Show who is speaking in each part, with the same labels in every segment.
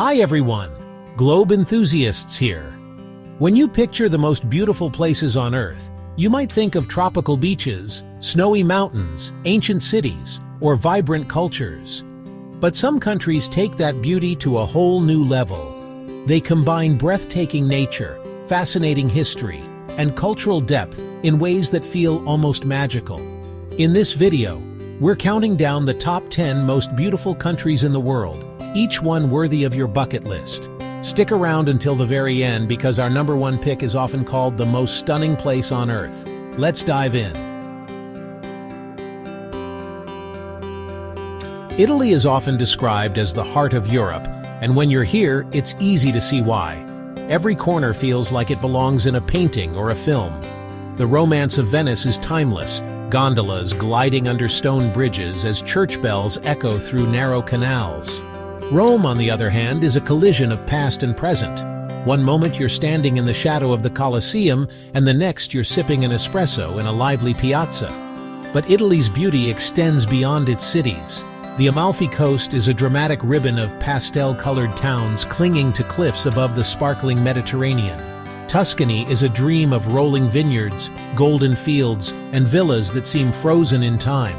Speaker 1: Hi everyone, globe enthusiasts here. When you picture the most beautiful places on Earth, you might think of tropical beaches, snowy mountains, ancient cities, or vibrant cultures. But some countries take that beauty to a whole new level. They combine breathtaking nature, fascinating history, and cultural depth in ways that feel almost magical. In this video, we're counting down the top 10 most beautiful countries in the world, each one worthy of your bucket list. Stick around until the very end because our number one pick is often called the most stunning place on Earth. Let's dive in. Italy is often described as the heart of Europe, and when you're here, it's easy to see why. Every corner feels like it belongs in a painting or a film. The romance of Venice is timeless, gondolas gliding under stone bridges as church bells echo through narrow canals. Rome, on the other hand, is a collision of past and present. One moment you're standing in the shadow of the Colosseum, and the next you're sipping an espresso in a lively piazza. But Italy's beauty extends beyond its cities. The Amalfi Coast is a dramatic ribbon of pastel-colored towns clinging to cliffs above the sparkling Mediterranean. Tuscany is a dream of rolling vineyards, golden fields, and villas that seem frozen in time.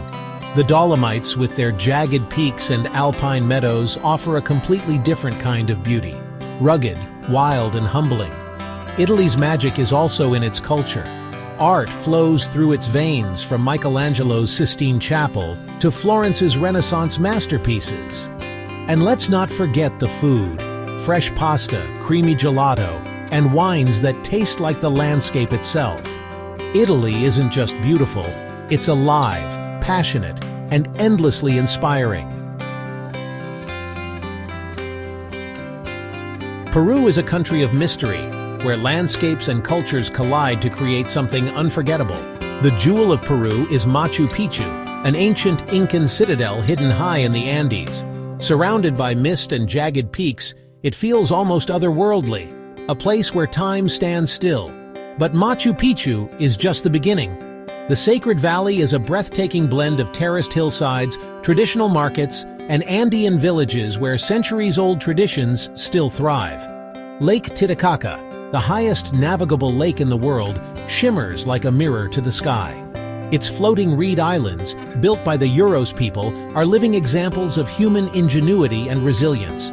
Speaker 1: The Dolomites, with their jagged peaks and alpine meadows, offer a completely different kind of beauty. Rugged, wild, and humbling. Italy's magic is also in its culture. Art flows through its veins, from Michelangelo's Sistine Chapel to Florence's Renaissance masterpieces. And let's not forget the food. Fresh pasta, creamy gelato, and wines that taste like the landscape itself. Italy isn't just beautiful, it's alive, passionate, and endlessly inspiring. Peru is a country of mystery, where landscapes and cultures collide to create something unforgettable. The jewel of Peru is Machu Picchu, an ancient Incan citadel hidden high in the Andes. Surrounded by mist and jagged peaks, it feels almost otherworldly, a place where time stands still. But Machu Picchu is just the beginning. The Sacred Valley is a breathtaking blend of terraced hillsides, traditional markets, and Andean villages where centuries-old traditions still thrive. Lake Titicaca, the highest navigable lake in the world, shimmers like a mirror to the sky. Its floating reed islands, built by the Uros people, are living examples of human ingenuity and resilience.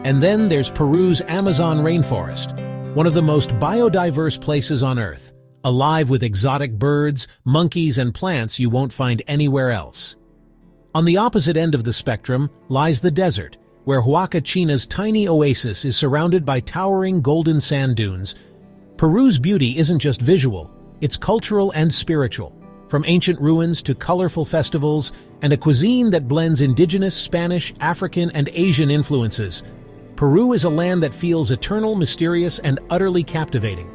Speaker 1: And then there's Peru's Amazon rainforest, one of the most biodiverse places on Earth, alive with exotic birds, monkeys, and plants you won't find anywhere else. On the opposite end of the spectrum lies the desert, where Huaca China's tiny oasis is surrounded by towering golden sand dunes. Peru's beauty isn't just visual, it's cultural and spiritual, from ancient ruins to colorful festivals and a cuisine that blends indigenous Spanish, African, and Asian influences. Peru is a land that feels eternal, mysterious, and utterly captivating.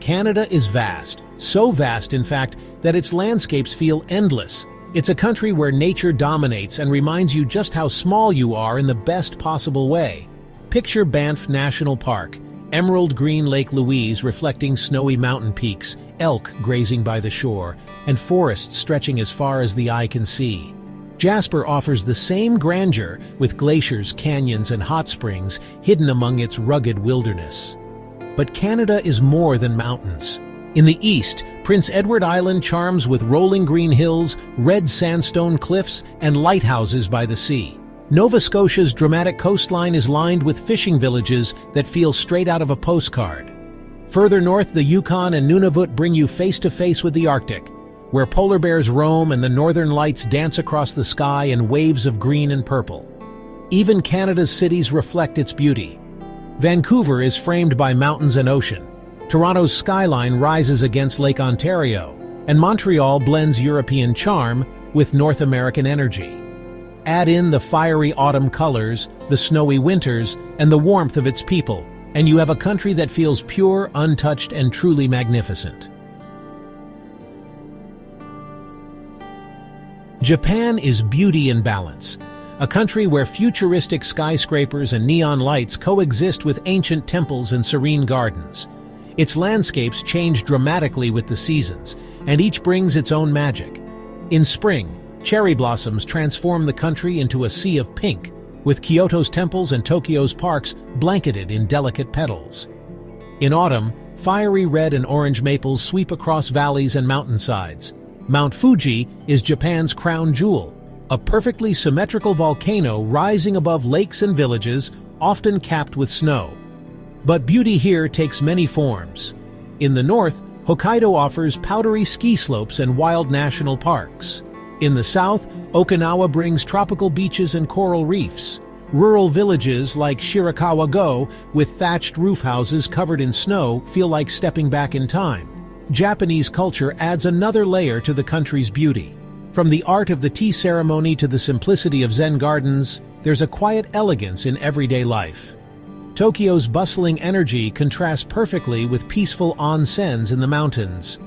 Speaker 1: Canada is vast, so vast in fact that its landscapes feel endless. It's a country where nature dominates and reminds you just how small you are in the best possible way. Picture Banff National Park, emerald green Lake Louise reflecting snowy mountain peaks, elk grazing by the shore, and forests stretching as far as the eye can see. Jasper offers the same grandeur with glaciers, canyons, and hot springs hidden among its rugged wilderness. But Canada is more than mountains. In the east, Prince Edward Island charms with rolling green hills, red sandstone cliffs, and lighthouses by the sea. Nova Scotia's dramatic coastline is lined with fishing villages that feel straight out of a postcard. Further north, the Yukon and Nunavut bring you face-to-face with the Arctic, where polar bears roam and the northern lights dance across the sky in waves of green and purple. Even Canada's cities reflect its beauty. Vancouver is framed by mountains and ocean. Toronto's skyline rises against Lake Ontario, and Montreal blends European charm with North American energy. Add in the fiery autumn colors, the snowy winters, and the warmth of its people, and you have a country that feels pure, untouched, and truly magnificent. Japan is beauty in balance, a country where futuristic skyscrapers and neon lights coexist with ancient temples and serene gardens. Its landscapes change dramatically with the seasons, and each brings its own magic. In spring, Cherry blossoms transform the country into a sea of pink, with Kyoto's temples and Tokyo's parks blanketed in delicate petals. In autumn, fiery red and orange maples sweep across valleys and mountainsides. Mount Fuji is Japan's crown jewel, a perfectly symmetrical volcano rising above lakes and villages, often capped with snow. But beauty here takes many forms. In the north, Hokkaido offers powdery ski slopes and wild national parks. In the south, Okinawa brings tropical beaches and coral reefs. Rural villages like Shirakawa-go, with thatched roof houses covered in snow, feel like stepping back in time. Japanese culture adds another layer to the country's beauty. From the art of the tea ceremony to the simplicity of Zen gardens, there's a quiet elegance in everyday life. Tokyo's bustling energy contrasts perfectly with peaceful onsens in the mountains.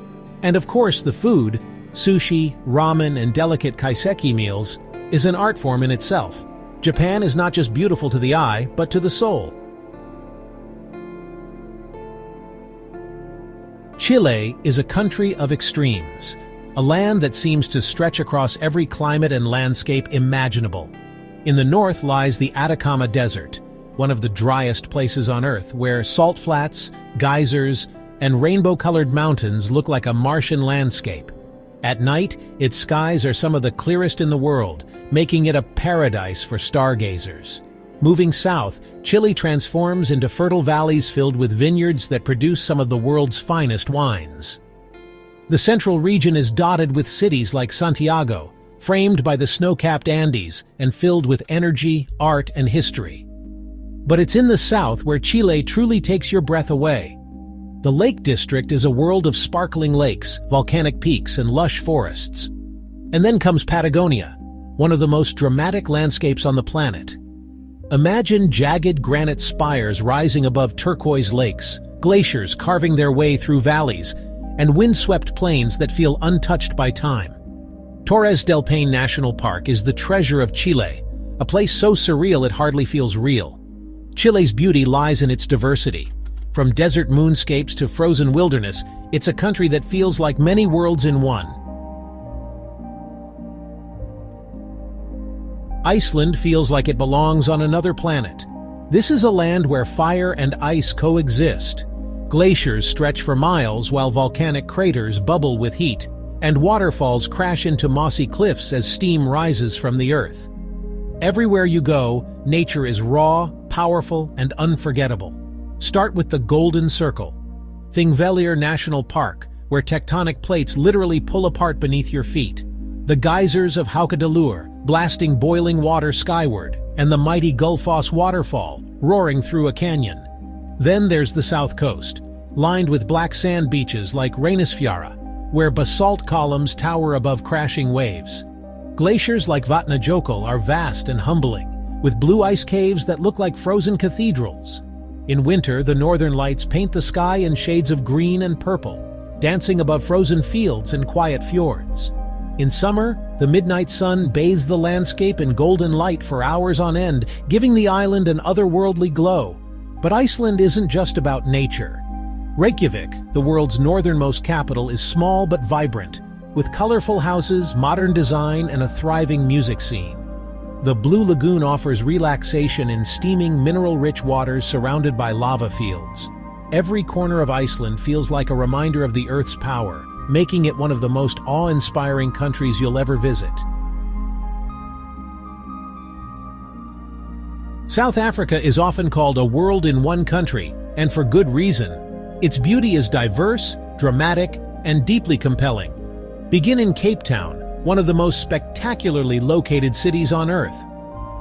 Speaker 1: And of course, the food, sushi, ramen, and delicate kaiseki meals, is an art form in itself. Japan is not just beautiful to the eye, but to the soul. Chile is a country of extremes, a land that seems to stretch across every climate and landscape imaginable. In the north lies the Atacama Desert, one of the driest places on Earth, where salt flats, geysers, and rainbow-colored mountains look like a Martian landscape. At night, its skies are some of the clearest in the world, making it a paradise for stargazers. Moving south, Chile transforms into fertile valleys filled with vineyards that produce some of the world's finest wines. The central region is dotted with cities like Santiago, framed by the snow-capped Andes and filled with energy, art, and history. But it's in the south where Chile truly takes your breath away. The Lake District is a world of sparkling lakes, volcanic peaks, and lush forests. And then comes Patagonia, one of the most dramatic landscapes on the planet. Imagine jagged granite spires rising above turquoise lakes, glaciers carving their way through valleys, and windswept plains that feel untouched by time. Torres del Paine National Park is the treasure of Chile, a place so surreal it hardly feels real. Chile's beauty lies in its diversity. From desert moonscapes to frozen wilderness, it's a country that feels like many worlds in one. Iceland feels like it belongs on another planet. This is a land where fire and ice coexist. Glaciers stretch for miles while volcanic craters bubble with heat, and waterfalls crash into mossy cliffs as steam rises from the earth. Everywhere you go, nature is raw, powerful, and unforgettable. Start with the Golden Circle, Thingvellir National Park, where tectonic plates literally pull apart beneath your feet. The geysers of Haukadalur, blasting boiling water skyward, and the mighty Gullfoss waterfall, roaring through a canyon. Then there's the south coast, lined with black sand beaches like Reynisfjara, where basalt columns tower above crashing waves. Glaciers like Vatnajökull are vast and humbling, with blue ice caves that look like frozen cathedrals. In winter, the northern lights paint the sky in shades of green and purple, dancing above frozen fields and quiet fjords. In summer, the midnight sun bathes the landscape in golden light for hours on end, giving the island an otherworldly glow. But Iceland isn't just about nature. Reykjavik, the world's northernmost capital, is small but vibrant, with colorful houses, modern design, and a thriving music scene. The Blue Lagoon offers relaxation in steaming, mineral-rich waters surrounded by lava fields. Every corner of Iceland feels like a reminder of the Earth's power, making it one of the most awe-inspiring countries you'll ever visit. South Africa is often called a world in one country, and for good reason. Its beauty is diverse, dramatic, and deeply compelling. Begin in Cape Town, one of the most spectacularly located cities on Earth.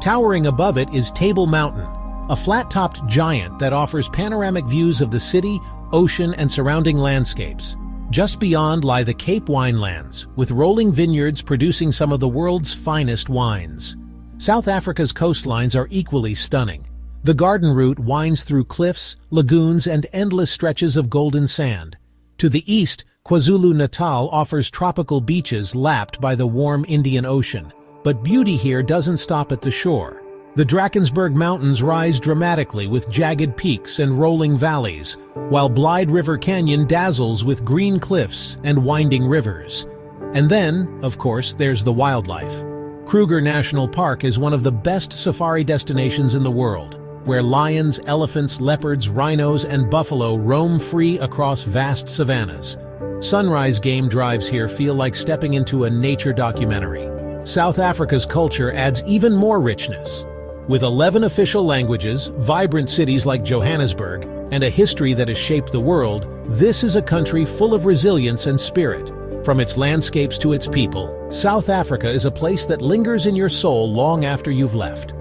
Speaker 1: Towering above it is Table Mountain, a flat-topped giant that offers panoramic views of the city, ocean, and surrounding landscapes. Just beyond lie the Cape Winelands, with rolling vineyards producing some of the world's finest wines. South Africa's coastlines are equally stunning. The garden route winds through cliffs, lagoons, and endless stretches of golden sand. To the east, KwaZulu-Natal offers tropical beaches lapped by the warm Indian Ocean. But beauty here doesn't stop at the shore. The Drakensberg Mountains rise dramatically with jagged peaks and rolling valleys, while Blyde River Canyon dazzles with green cliffs and winding rivers. And then, of course, there's the wildlife. Kruger National Park is one of the best safari destinations in the world, where lions, elephants, leopards, rhinos, and buffalo roam free across vast savannas. Sunrise game drives here feel like stepping into a nature documentary. South Africa's culture adds even more richness. With 11 official languages, vibrant cities like Johannesburg, and a history that has shaped the world, this is a country full of resilience and spirit. From its landscapes to its people, South Africa is a place that lingers in your soul long after you've left.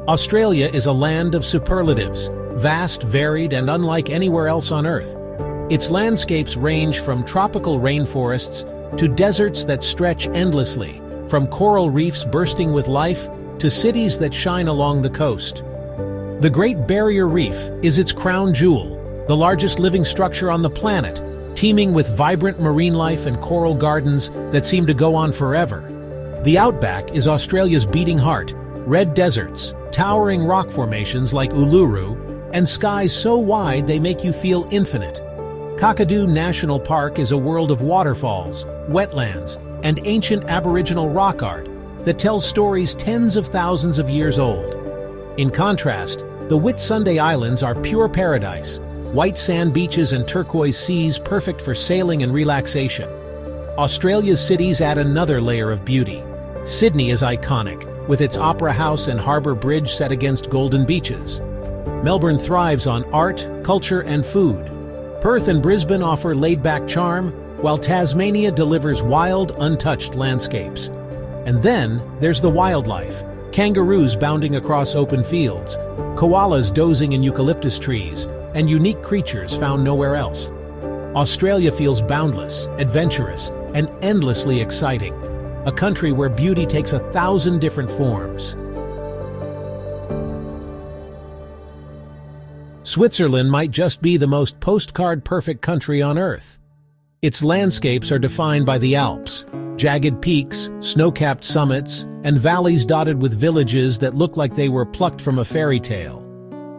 Speaker 1: Australia is a land of superlatives, vast, varied, and unlike anywhere else on Earth. Its landscapes range from tropical rainforests to deserts that stretch endlessly, from coral reefs bursting with life to cities that shine along the coast. The Great Barrier Reef is its crown jewel, the largest living structure on the planet, teeming with vibrant marine life and coral gardens that seem to go on forever. The outback is Australia's beating heart, red deserts, towering rock formations like Uluru, and skies so wide they make you feel infinite. Kakadu National Park is a world of waterfalls, wetlands, and ancient Aboriginal rock art that tells stories tens of thousands of years old. In contrast, the Whitsunday Islands are pure paradise, white sand beaches and turquoise seas perfect for sailing and relaxation. Australia's cities add another layer of beauty. Sydney is iconic, with its Opera House and Harbour Bridge set against golden beaches. Melbourne thrives on art, culture, and food. Perth and Brisbane offer laid-back charm, while Tasmania delivers wild, untouched landscapes. And then there's the wildlife. Kangaroos bounding across open fields, koalas dozing in eucalyptus trees, and unique creatures found nowhere else. Australia feels boundless, adventurous, and endlessly exciting. A country where beauty takes 1,000 different forms. Switzerland might just be the most postcard-perfect country on Earth. Its landscapes are defined by the Alps, jagged peaks, snow-capped summits, and valleys dotted with villages that look like they were plucked from a fairy tale.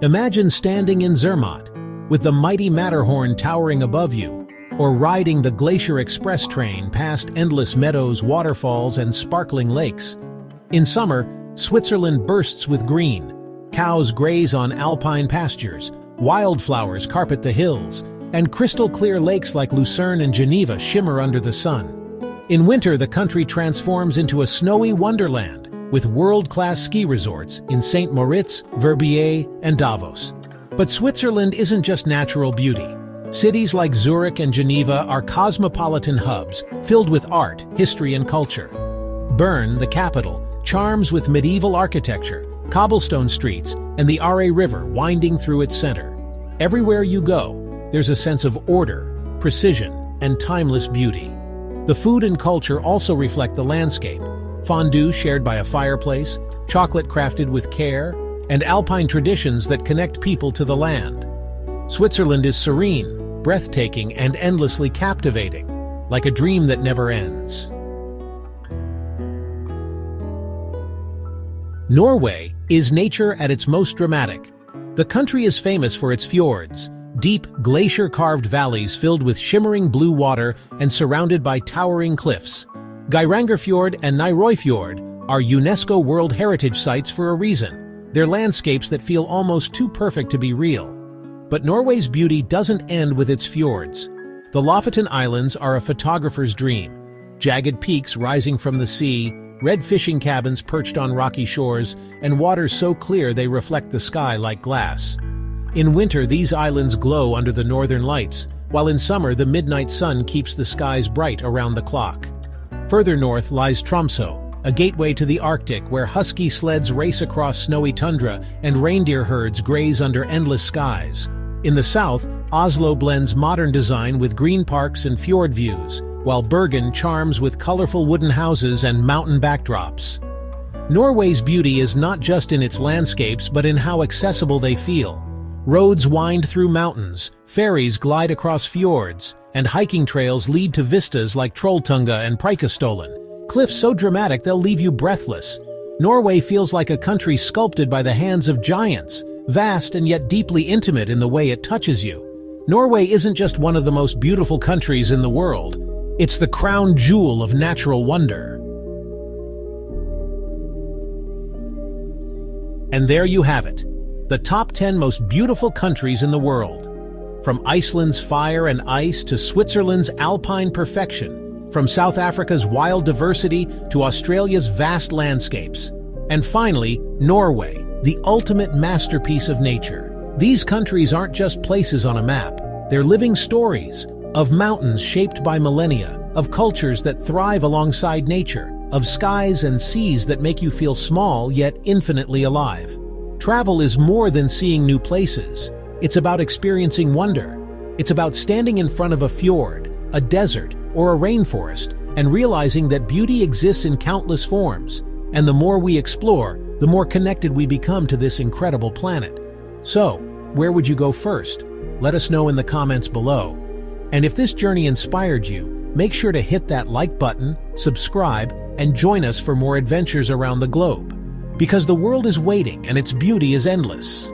Speaker 1: Imagine standing in Zermatt, with the mighty Matterhorn towering above you, or riding the Glacier Express train past endless meadows, waterfalls, and sparkling lakes. In summer, Switzerland bursts with green. Cows graze on alpine pastures, wildflowers carpet the hills, and crystal-clear lakes like Lucerne and Geneva shimmer under the sun. In winter, the country transforms into a snowy wonderland, with world-class ski resorts in St. Moritz, Verbier, and Davos. But Switzerland isn't just natural beauty. Cities like Zurich and Geneva are cosmopolitan hubs, filled with art, history, and culture. Bern, the capital, charms with medieval architecture, cobblestone streets, and the Aare River winding through its center. Everywhere you go, there's a sense of order, precision, and timeless beauty. The food and culture also reflect the landscape. Fondue shared by a fireplace, chocolate crafted with care, and alpine traditions that connect people to the land. Switzerland is serene, breathtaking, and endlessly captivating, like a dream that never ends. Norway is nature at its most dramatic. The country is famous for its fjords, deep, glacier-carved valleys filled with shimmering blue water and surrounded by towering cliffs. Geirangerfjord and Nærøyfjord are UNESCO World Heritage Sites for a reason. They're landscapes that feel almost too perfect to be real. But Norway's beauty doesn't end with its fjords. The Lofoten Islands are a photographer's dream. Jagged peaks rising from the sea, red fishing cabins perched on rocky shores, and waters so clear they reflect the sky like glass. In winter, these islands glow under the northern lights, while in summer the midnight sun keeps the skies bright around the clock. Further north lies Tromsø, a gateway to the Arctic where husky sleds race across snowy tundra and reindeer herds graze under endless skies. In the south, Oslo blends modern design with green parks and fjord views, while Bergen charms with colorful wooden houses and mountain backdrops. Norway's beauty is not just in its landscapes but in how accessible they feel. Roads wind through mountains, ferries glide across fjords, and hiking trails lead to vistas like Trolltunga and Preikestolen, cliffs so dramatic they'll leave you breathless. Norway feels like a country sculpted by the hands of giants, vast and yet deeply intimate in the way it touches you. Norway isn't just one of the most beautiful countries in the world, it's the crown jewel of natural wonder. And there you have it, the top 10 most beautiful countries in the world. From Iceland's fire and ice to Switzerland's alpine perfection, from South Africa's wild diversity to Australia's vast landscapes. And finally, Norway, the ultimate masterpiece of nature. These countries aren't just places on a map, they're living stories of mountains shaped by millennia, of cultures that thrive alongside nature, of skies and seas that make you feel small yet infinitely alive. Travel is more than seeing new places. It's about experiencing wonder. It's about standing in front of a fjord, a desert, or a rainforest, and realizing that beauty exists in countless forms. And the more we explore, the more connected we become to this incredible planet. So, where would you go first? Let us know in the comments below. And if this journey inspired you, make sure to hit that like button, subscribe, and join us for more adventures around the globe. Because the world is waiting and its beauty is endless.